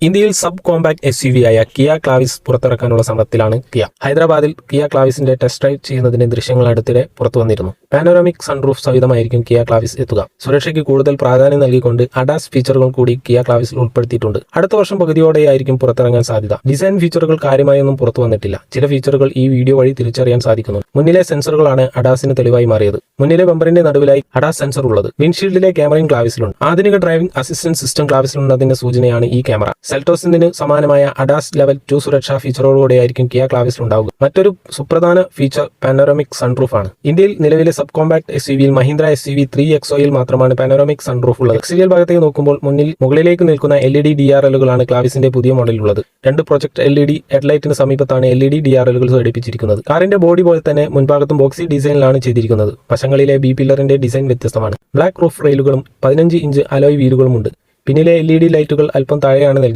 ഇന്ത്യയിൽ sub compact SUV ആയ Kia Clavis പുറത്തിറക്കാനുള്ള ശ്രമത്തിലാണ് കിയ. ഹൈദരാബാദിൽ കിയ ക്ലാവിസിന്റെ ടെസ്റ്റ് ഡ്രൈവ് ചെയ്യുന്നതിന്റെ ദൃശ്യങ്ങൾ അടുത്തിടെ പുറത്തു വന്നിരുന്നു. പാനോറാമിക് സൺറൂഫ് സഹിതമായിരിക്കും കിയ ക്ലാവിസ് എത്തുക. സുരക്ഷയ്ക്ക് കൂടുതൽ പ്രാധാന്യം നൽകിക്കൊണ്ട് അഡാസ് ഫീച്ചറുകൾ കൂടി കിയ ക്ലാവിസിൽ ഉൾപ്പെടുത്തിയിട്ടുണ്ട്. അടുത്ത വർഷം പകുതിയോടെയായിരിക്കും പുറത്തിറങ്ങാൻ സാധ്യത. ഡിസൈൻ ഫീച്ചറുകൾ കാര്യമായൊന്നും പുറത്തു വന്നിട്ടില്ല. ചില ഫീച്ചറുകൾ ഈ വീഡിയോ വഴി തിരിച്ചറിയാൻ സാധിക്കുന്നു. മുന്നിലെ സെൻസറുകളാണ് അഡാസിന് തെളിവായി മാറിയത്. മുന്നിലെ ബമ്പറിന്റെ നടുവിലായി അഡാസ് സെൻസർ ഉള്ളത്. വിൻഷീൽഡിലെ ക്യാമറയും ക്ലാവിസിലുണ്ട്. ആധുനിക ഡ്രൈവിംഗ് അസിസ്റ്റന്റ് സിസ്റ്റം ക്ലാവിസിലുള്ളതിന്റെ സൂചനയാണ് ഈ ക്യാമറ. സെൽറ്റോസിന് സമാനമായ അഡാസ് ലെവൽ 2 സുരക്ഷാ ഫീച്ചറോടുകൂടിയായിരിക്കും കിയ ക്ലാവിസിൽ ഉണ്ടാവുക. മറ്റൊരു സുപ്രധാന ഫീച്ചർ പാനോറാമിക് സൺറൂഫ് ആണ്. ഇന്ത്യയിൽ നിലവിലെ സബ് കോമ്പാക്ട് SUV-യിൽ മഹീന്ദ്ര SUV 3XO-യിൽ മാത്രമാണ് പാനോറാമിക് സൺറൂഫ് ഉള്ളത്. എക്സ്റ്റീരിയർ ഭാഗത്തേക്ക് നോക്കുമ്പോൾ മുകളിലേക്ക് നിൽക്കുന്ന LED DRL-കളാണ് ക്ലാവിസിന്റെ പുതിയ മോഡലിലുള്ളത്. 2 പ്രൊജക്ട് LED ഹെഡ്ലൈറ്റിന് സമീപത്താണ് LED DRL-കൾ ഘടിപ്പിച്ചിരിക്കുന്നത്. കാറിന്റെ ബോഡി പോലെ തന്നെ മുൻഭാഗത്തും ബോക്സി ഡിസൈനിലാണ് ചെയ്തിരിക്കുന്നത്. വശങ്ങളിലെ B പില്ലറിന്റെ ഡിസൈൻ വ്യത്യസ്തമാണ്. ബ്ലാക്ക് റൂഫ് റെയിലുകളും 15 ഇഞ്ച് അലോയ് വീലുകളുമുണ്ട്. പിന്നിലെ LED ലൈറ്റുകൾ അല്പം താഴെയാണ് നൽകി